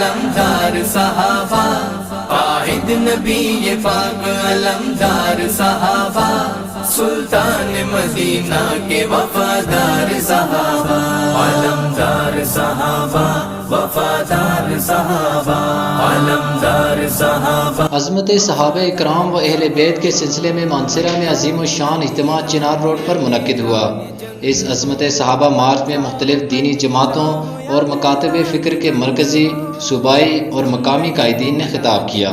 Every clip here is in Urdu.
علمدار صحابہ، قائد نبی پاک علمدار صحابہ، سلطان مدینہ کے وفادار صحابہ، علمدار صحابہ، وفادار صحابہ، علمدار صحابہ۔ عظمت صحابہ اکرام و اہل بیت کے سلسلے میں مانسہرہ میں عظیم الشان اجتماع چنار روڈ پر منعقد ہوا۔ اس عظمت صحابہ مارچ میں مختلف دینی جماعتوں اور مکاتب فکر کے مرکزی، صوبائی اور مقامی قائدین نے خطاب کیا۔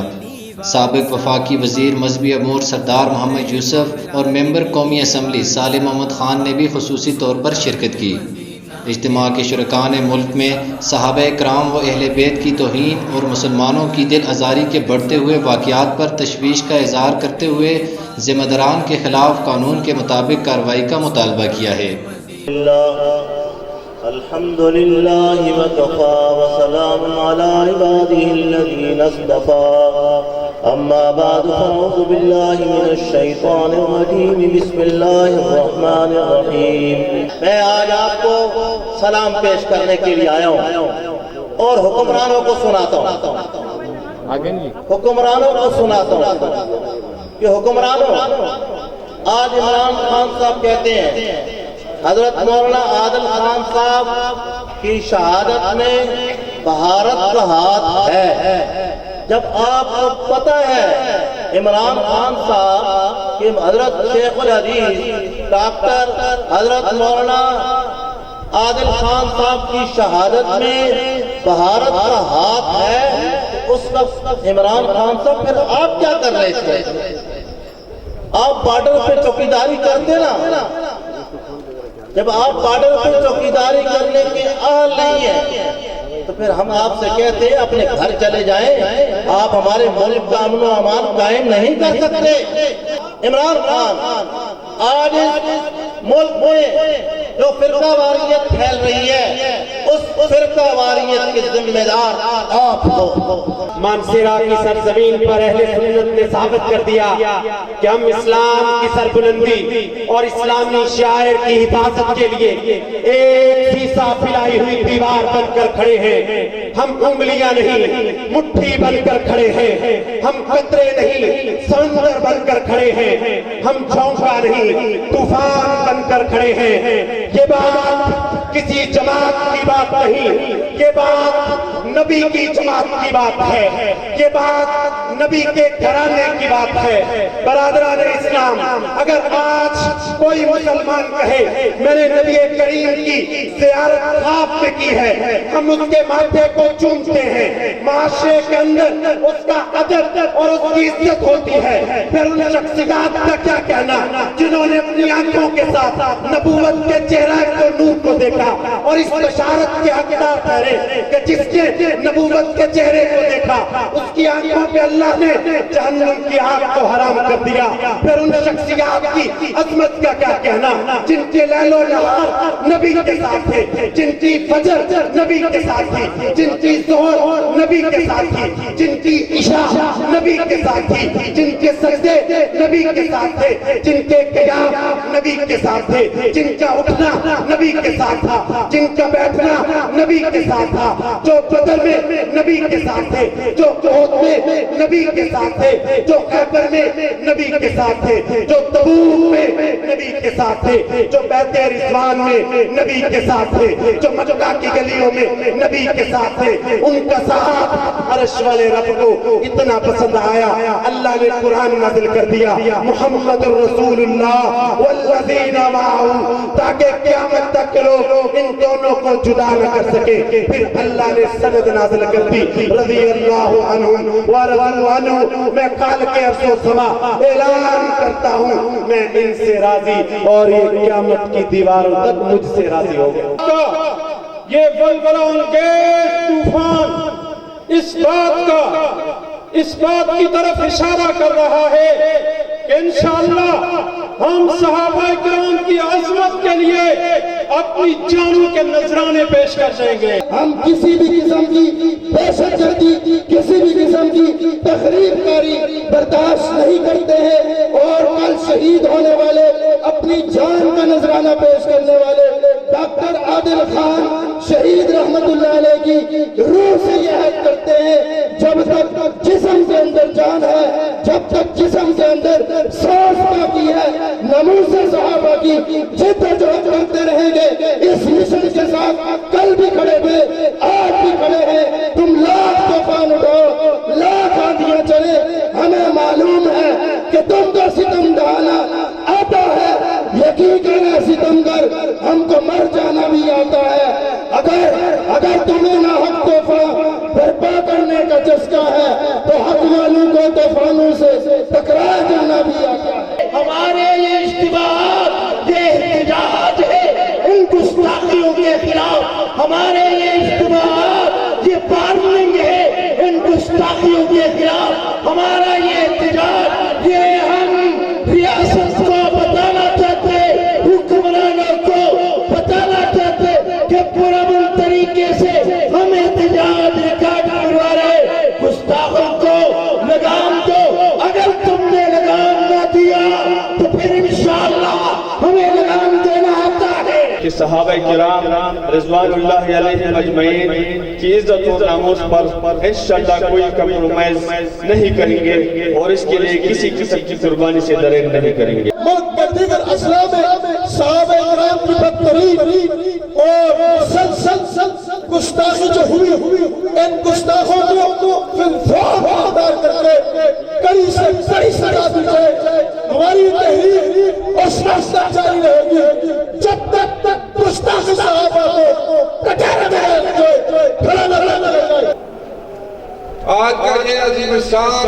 سابق وفاقی وزیر مذہبی امور سردار محمد یوسف اور ممبر قومی اسمبلی سالم محمد خان نے بھی خصوصی طور پر شرکت کی۔ اجتماع کے شرکاء نے ملک میں صحابہ کرام و اہل بیت کی توہین اور مسلمانوں کی دل آزاری کے بڑھتے ہوئے واقعات پر تشویش کا اظہار کرتے ہوئے ذمہ داران کے خلاف قانون کے مطابق کارروائی کا مطالبہ کیا ہے۔ الحمد للہ وکفی وسلام علی عبادہ الذین اصطفی، اما بعد فاعوذ باللہ من الشیطان الرجیم، بسم اللہ الرحمن الرحیم۔ میں آج آپ کو سلام پیش کرنے کے لیے آیا ہوں اور حکمرانوں کو سناتا ہوں، حکمرانوں کو سناتا ہوں کہ حکمرانوں، آج عمران خان صاحب کہتے ہیں حضرت مولانا عادل خان صاحب کی شہادت میں بھارت کا ہاتھ ہے۔ جب آپ کو پتہ ہے عمران خان صاحب کہ حضرت شیخ الحدیث ڈاکٹر حضرت مولانا عادل خان صاحب کی شہادت میں بھارت کا ہاتھ ہے، اس وقت عمران خان صاحب پھر آپ کیا کر رہے تھے؟ آپ بارڈر پہ چوکیداری کرتے نا، جب آپ بارڈر پہ چوکیداری کرنے کے اہل نہیں ہیں تو پھر ہم آپ سے کہتے ہیں اپنے گھر چلے جائیں، آپ ہمارے ملک کا امن و امان قائم نہیں کر سکتے۔ عمران خان، آج ملک میں جو فرقہ واریت پھیل رہی ہے اس فرقہ واریت کے ذمہ دار آپ ہو۔ مانسہرہ کی سرزمین پر اہل سنت نے ثابت کر دیا کہ ہم اسلام کی سربلندی اور اسلامی شعائر کی حفاظت کے لیے ایک سیسا پھیلائی ہوئی دیوار بن کر کھڑے ہیں۔ ہم انگلیاں نہیں مٹھی بن کر کھڑے ہیں، ہم قطرے نہیں سمندر بن کر کھڑے ہیں، ہم جھونکا نہیں طوفان بن کر کھڑے ہیں۔ یہ بات کسی جماعت کی بات نہیں، یہ بات نبی کی جماعت کی بات ہے، یہ بات نبی کے گھرانے کی بات ہے۔ برادران اسلام، اگر آج کوئی مسلمان کہے میں نے نبی کریم کی زیارت خواب میں کی ہے، ہم اس کے ماتھے کو چومتے ہیں، معاشرے کے اندر اس کا ادب اور اس کی عزت ہوتی ہے۔ پھر ان شخصیات کا کیا کہنا جنہوں نے اپنی آنکھوں کے ساتھ نبوت کے چہرہ کو نور کو دیکھا اور اس بشارت کے حقدار ٹھہرے کہ جس نے نبوت کے چہرے کو دیکھا اس کی آنکھوں پہ اللہ نے جہنم کی آگ کو حرام کر دیا۔ پھر ان شخصیات کی عظمت کا کیا کہنا جن کے لیل و نہار نبی کے ساتھ تھے، جن کی فجر نبی کے ساتھ تھی، جن کی ظہر نبی کے ساتھ تھی، جن کی عشاء نبی کے ساتھ تھی، جن کے سجدے نبی کے ساتھ تھے، جن کے قیام نبی کے ساتھ تھے، جن کا اٹھنا نبی کے ساتھ تھا، جن کا بیٹھنا نبی کے ساتھ تھا، جو بدر میں نبی کے ساتھ تھے، جو احد میں نبی کے ساتھ تھے، جو خیبر میں نبی کے ساتھ تھے، جو تبوک میں نبی کے ساتھ تھے، جو بیت رضوان میں نبی کے ساتھ تھے، جو مکہ کی گلیوں میں نبی کے ساتھ تھے، ان کا ساتھ عرش والے رب کو اتنا پسند آیا اللہ نے قرآن نازل کر دیا محمد رسول اللہ والذین معہ، تاکہ قیامت تک لوگ ان دونوں کو جدا نہ کر سکے۔ پھر اللہ نے سند نازل کر دی رضی اللہ عنہ ورضوا عنہ، میں خالق عرش و سما اعلان کرتا ہوں میں ان سے راضی اور یہ قیامت کی دیواروں تک مجھ سے راضی ہو گئے۔ یہ ولولہ انگیز طوفان اس بات کی طرف اشارہ کر رہا ہے کہ انشاءاللہ ہم صحابہ کرام کی عظمت کے لیے اپنی جانوں کے نذرانے پیش کر دیں گے۔ ہم کسی بھی قسم کی دہشت گردی، کسی بھی قسم کی تخریب کاری برداشت نہیں کرتے ہیں، اور کل شہید ہونے والے اپنی جان کا نذرانہ پیش کرنے والے ڈاکٹر عادل خان شہید رحمت اللہ علیہ کی روح سے یہ عہد کرتے ہیں جب تک جسم کے اندر جان ہے، جب تک جسم کے اندر سانس باقی ہے، ناموس صحابہ کی جدوجہد کرتے رہیں گے۔ اس مشن کے ساتھ کل بھی کھڑے ہوئے، آج بھی کھڑے ہیں۔ تم لاکھ طوفان اٹھاؤ، لاکھ آندیاں چلے، ہمیں معلوم ہے کہ تم کو ستم ڈھانا آتا ہے، یقین کرنا ستمگر ہم کو مر جانا بھی آتا ہے۔ اگر تمہیں ناحق طوفان برپا کرنے کا چسکا ہے تو حق والوں کو طوفانوں سے ٹکرا جانا بھی آتا ہے۔ ہمارے یہ اجتماعات، یہ احتجاج ہے ان گستاخیوں کے خلاف، ہمارے یہ اجتماعات، یہ وارننگ ہے ان گستاخیوں کے خلاف، ہمارا یہ احتجاج، یہ ہم ریاست کو بتانا چاہتے، حکمرانوں کو بتانا چاہتے کہ پرامن طریقے سے ہم احتجاج ریکارڈ کروا رہے، گستاخوں کو لگام دو۔ اگر تم نے لگام نہ دیا تو پھر انشاءاللہ ہمیں لگام دینا آتا ہے کہ صحابہ کرام رضوان اللہ علیہم اجمعین کی عزت و ناموس پر انشاءاللہ کوئی کمپرومائز نہیں کریں گے اور اس کے لیے کسی قسم کی قربانی سے دریغ نہیں کریں گے۔ ملک کے دیگر اضلاع میں صحابہ کرام کی بدترین اور مسلسل گستاخی جو ہوئی، ان گستاخوں کو فی الفور گرفتار کر کے کڑی سے کڑی سزا دی جائے۔ ہماری تحریک اس وقت تک جاری رہے گی جب تک گستاخ صحابہ کو کٹہرے میں کھڑا نہ رہنے لگے۔ آج کا یہ عظیم الشان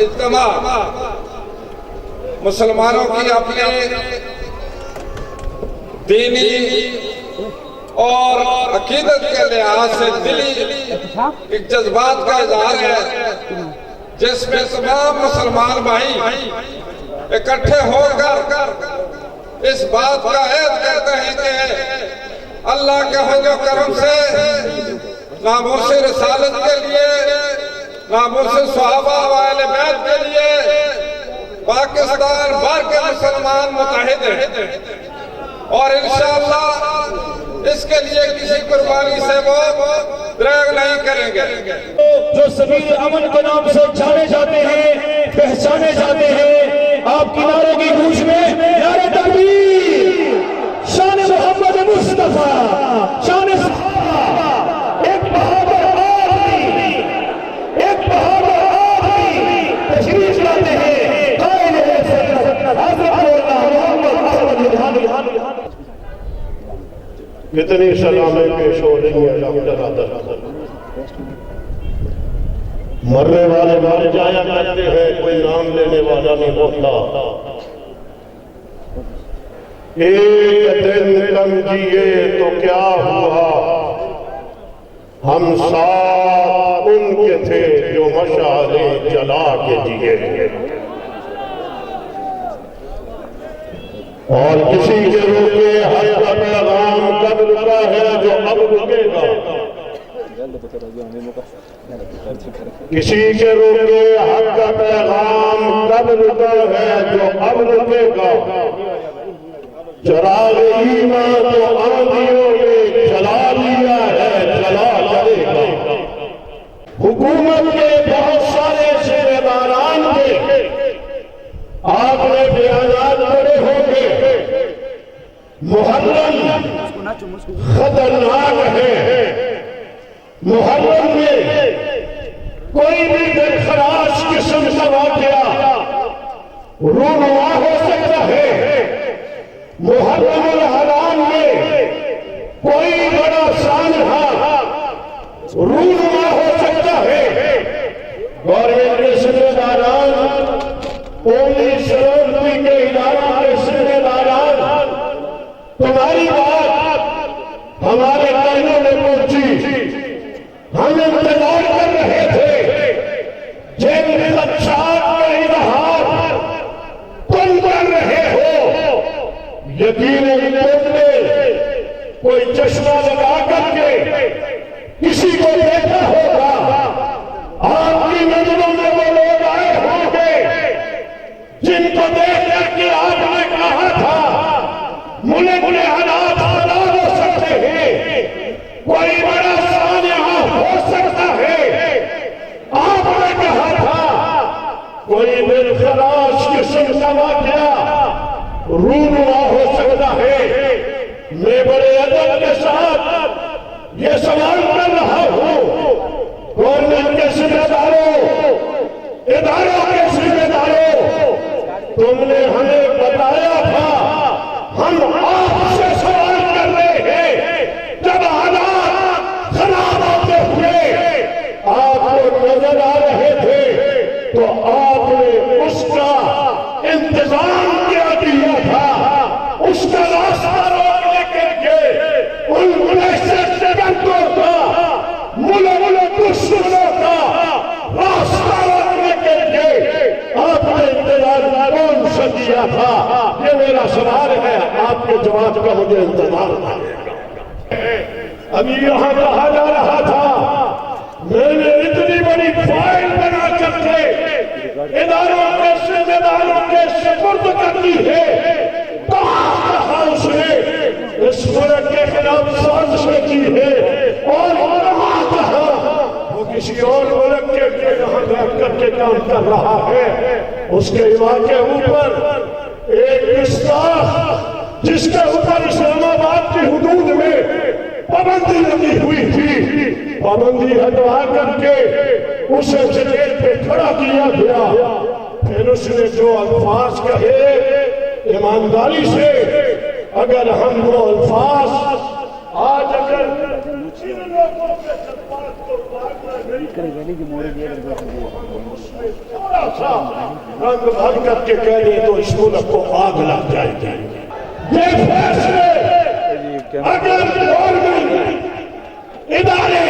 اجتماع مسلمانوں کی اپنے دینی اور عقیدت کے لحاظ سے دلی ایک جذبات کا اظہار ہے، جس میں تمام مسلمان بھائی اکٹھے ہو کر اس بات کا عہد کرتے ہیں کہ اللہ کے فضل و کرم سے ناموس رسالت کے لیے، ناموس صحابہ و اہلیبیت کے لیے پاکستان بھر کے مسلمان متحد ہیں اور انشاءاللہ اس کے لیے کسی قربانی سے وہ دریغ نہیں کریں گے۔ جو سبیل امن کے نام سے جانے جاتے ہیں، پہچانے جاتے ہیں، آپ کی نعروں کی گونج میں نعرہ تکبیر، شان محمد مصطفیٰ، شان صحابہ، ایک بہادر آدمی، ایک بہادر آدمی تشریف لاتے ہیں، قائل ہے سید عظمت کتنی سلامیں پیش ہو رہی ہیں ڈاکٹر عادل، مرنے والے مر جایا کرتے ہیں، کوئی نام لینے والا نہیں ہوتا۔ ایک دن کم جیے تو کیا ہوا، ہم ساتھ ان کے تھے جو مشعلیں جلا کے جیے، اور کسی کے روکے حق کا پیغام کب رکا ہے جو اب رکے گا، کسی کے روکے حق کا پیغام کب رکا ہے جو اب رکے گا، چراغ ایمان تو آندھیوں نے جلا لیا ہے، جلا کرے گا۔ حکومت کے بہت سارے شعبے داران تھے، آپ نے بیانات پڑے ہوں گے، محرم خطرناک ہے، محرم میں کوئی بھی دلخراش قسم کا واقعہ رونما ہو سکتا ہے، محرم الحرام میں کوئی بڑا سانحہ رونما ہو سکتا ہے۔ گورنمنٹ کے ذمہ داران، پولیس سیکورٹی کے اداروں کے ذمہ داران، تمہاری بات ہمارے کانوں میں پہنچی، ہم انتظار کر رہے تھے، جن خدشات کا اظہار تم کر رہے ہو، یقیناً تم نے کوئی چشمہ لگا کر کے کسی کو دیکھا ہوگا، آپ کی نظروں میں وہ لوگ آئے ہوں گے جن کو دیکھ کر کے آپ نے کہا تھا ملک میں حالات خراب ہو سکتے ہیں، کا واقعہ رونما ہو سکتا ہے. میں بڑے ادب کے ساتھ یہ سوال کر رہا ہوں، گورنمنٹ کے ذمہ داروں، اداروں کے ذمہ داروں، تم نے ہمیں بتایا تھا، ہم آپ سے سوال کر رہے ہیں، جب حالات خراب ہوتے ہوئے آپ کو نظر آ رہے تھے تو آپ نے اس کا انتظام کیا دیا تھا، اس کا راستہ روکنے کے لیے ان بندوں کا ملک دشمنوں کا راستہ روکنے کے لیے آپ نے انتظار کون سا دیا تھا؟ یہ میرا سوال ہے، آپ کے جواب کا مجھے انتظار تھا. ابھی یہاں کہا جا رہا تھا میں نے اتنی بڑی فائل بنا کر کے اداروں کے ذمہ داروں کے سپرد کر دی ہے. کہا اس نے اس ملک کے خلاف سازشیں کی ہے، اور کہا وہ کسی اور ملک کے یہاں بیٹھ کر کے کام کر رہا ہے. اس کے علاقے اوپر ایک گستاخ جس کے اوپر اسلام آباد کی حدود میں پابندی لگی ہوئی تھی، پابندی ہٹوا کر کے اسے جیل پہ کھڑا کیا گیا. پھر اس نے جو الفاظ کہے ایمانداری سے، اگر ہم وہ الفاظ آج اگر ان لوگوں کے جذبات کو تھوڑا سا رنگ بھر کر کے کہہ دیں تو اس ملک کو آگ لگ جائے گی. یہ فیصلے اگر گورنمنٹ ادارے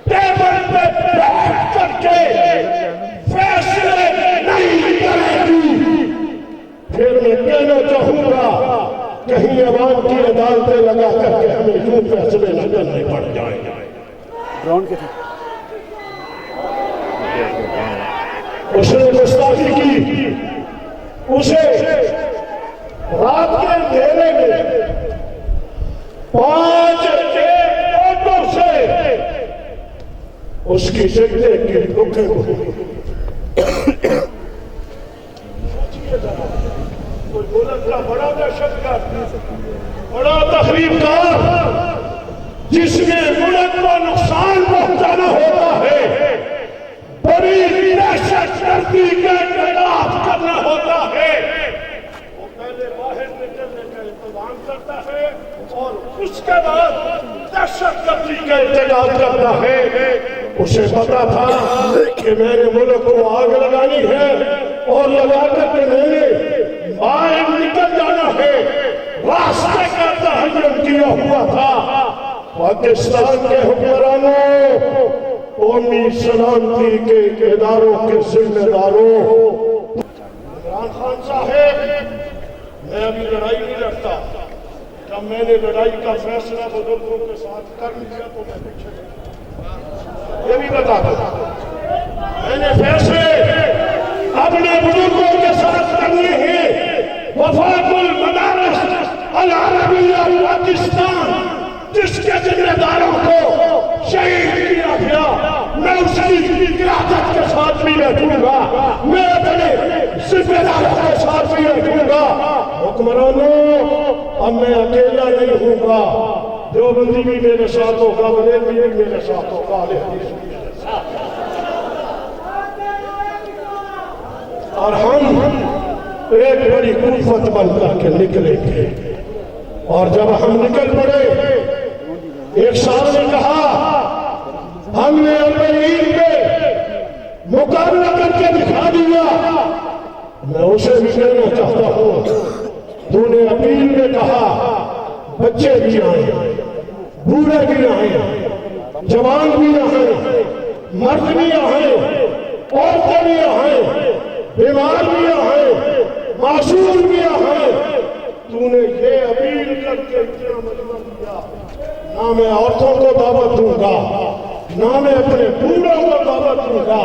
ٹیبل پہ بیٹھ کر کے فیصلے نہیں کرے گی، پھر میں کہنا چاہوں گا کہیں عوام کی عدالتیں لگا کر کے ہمیں یوں فیصلے نہ کرنے پڑ جائیں. اس نے گستاخی کی، اسے رات کے اندھیرے میں 5 آٹو سے اس کی جگہ کی رکے ہوئے. کوئی ملک کا بڑا دہشت گرد، بڑا تخریب کار، جس میں ملک کو نقصان پہنچانا ہوتا ہے، بڑی دہشت گردی کا انقلاب کرنا ہوتا ہے، وہ پہلے باہر نکلنے کا انتظام کرتا ہے اور اس کے بعد دہشت گردی کا انتظام کرتا ہے. اسے پتا تھا کہ میں نے ملک کو آگ لگانی ہے اور لگا کر کے میں نے باہر نکل جانا ہے. راستے کا تعین کیا ہوا تھا. پاکستان کے حکمرانوں، قومی سلامتی کے اداروں کے ذمہ داروں، عمران خان صاحب، میں ابھی لڑائی نہیں لڑتا. جب میں نے لڑائی کا فیصلہ بزرگوں کے ساتھ کر لیا تو میں پیچھے یہ بھی بتا دوں میں نے فیصلے اپنے بزرگوں کے ساتھ کرنے ہیں. وفاق المدارس العربیہ پاکستان جس کے ذمہ داروں کو شہید کیا گیا، میں اس کی قیادت کے ساتھ بھی بیٹھوں گا، میں اپنے ذمہ داروں کے ساتھ بھی بیٹھوں گا. حکمرانوں، اب میں اکیلا نہیں ہوں گا، دیوبندی بھی میرے ساتھ ہوگا، بریلوی بھی میرے ساتھ ہوگا، اہل حدیث بھی میرے ساتھ. اور ہم ایک بڑی قوت بن کر کے نکلیں گے. اور جب ہم نکل پڑے، ایک صاحب نے کہا ہم نے اپنے عید پہ مقابلہ کر کے دکھا دیا. میں اسے بھی کہنا چاہتا ہوں، تو نے اپیل میں کہا بچے بھی آئیں، بوڑھے بھی آئیں، جوان بھی آئیں، مرد بھی آئیں، عورتیں بھی آئیں، بیمار بھی آئیں، معصوم بھی آئیں. تو نے یہ اپیل کر کے اتنا مجمع کیا، نہ میں عورتوں کو دعوت دوں گا، نہ میں اپنے بوڑھوں کو دعوت دوں گا،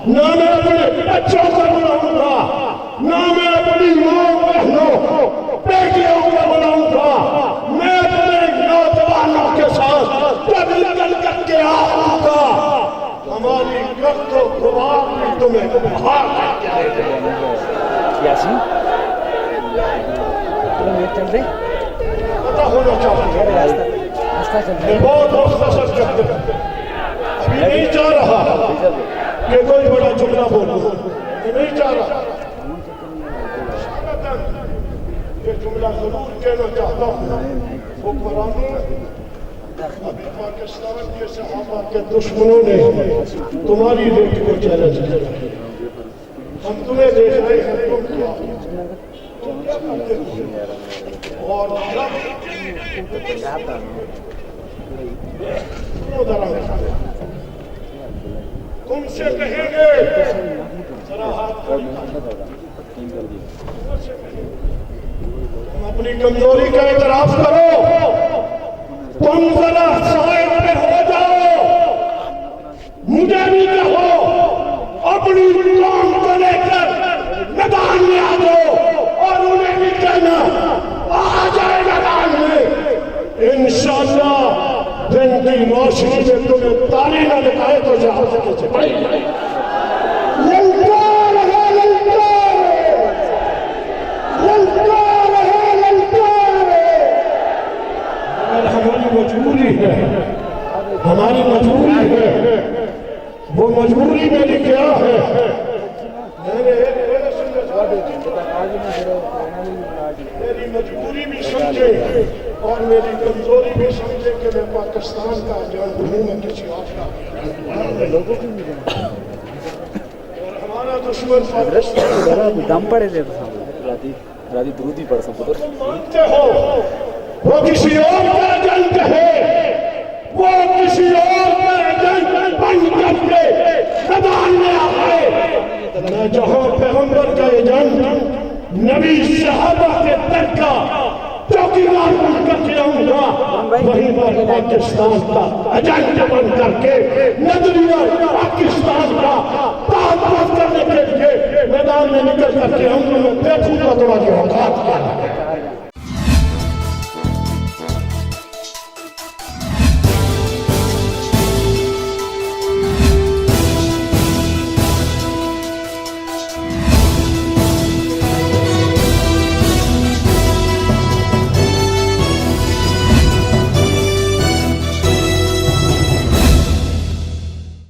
نہ میں اپنے بچوں کو بلاؤں گا، نہ میں اپنی ماں بہنوں بیٹیوں کو بلاؤں گا. میں اپنے نوجوانوں کے ساتھ جب نکل کر کے آؤں گا، ہماری گرد و غبار میں تمہیں باہر کر کے دے دیں گے. یاسین چل رہے پتہ ہونا چاہیے میں بہت مختصر کرتے ہیں ابھی نہیں چاہ رہا کہ کوئی بڑا جملہ بولوں میں نہیں چاہ رہا یہ جملہ ضرور کہنا چاہتا ہوں حکمرانوں ابھی پاکستان کے صحابہ کے دشمنوں نے تمہاری ریٹ کو چیلنج کیا ہم تمہیں دیکھ رہے ہیں تم کیا کرتے ہو اور تم سے کہیں گے ذرا ہاتھ تم اپنی کمزوری کا اعتراف کرو تم ذرا سائڈ پہ ہو جاؤ مجھے بھی کہو اپنی قوم کو لے کر میدان میں آ جاؤ اور انہیں بھی کہنا آ جائے میدان میں انشاءاللہ دن کی روشنی میں تمہیں تالی نہ لگائے تو جہاں سے کچھ پڑے للکار ہے للکار للکار ہے للکار ہماری مجبوری ہے ہماری مجبوری ہے وہ مجبوری میری کیا ہے میری مجبوری بھی سمجھے اور میری کمزوری بھی سمجھے کہ میں پاکستان کا جان ہوں میں کسی اور کا اور ہمارا دشمن پاکستان دم پڑے تھے راتی درود ہی پڑھ سکتے تم مانتے ہو وہ کسی اور کا جنگ ہے وہ کسی اور کا جنگ بن کر کے میدان میں آئے میں جہاں پیغمبر کا یہ جنگ نبی صحابہ کے تک کا چوکیدار بن کر کے آؤں گا وہیں پر پاکستان کا ایجنٹ بن کر کے نظریہ پاکستان کا تعاقب کرنے کے لیے میدان میں نکل کر کے آؤں گا میں دیکھوں گا تمہاری اوقات کیا ہے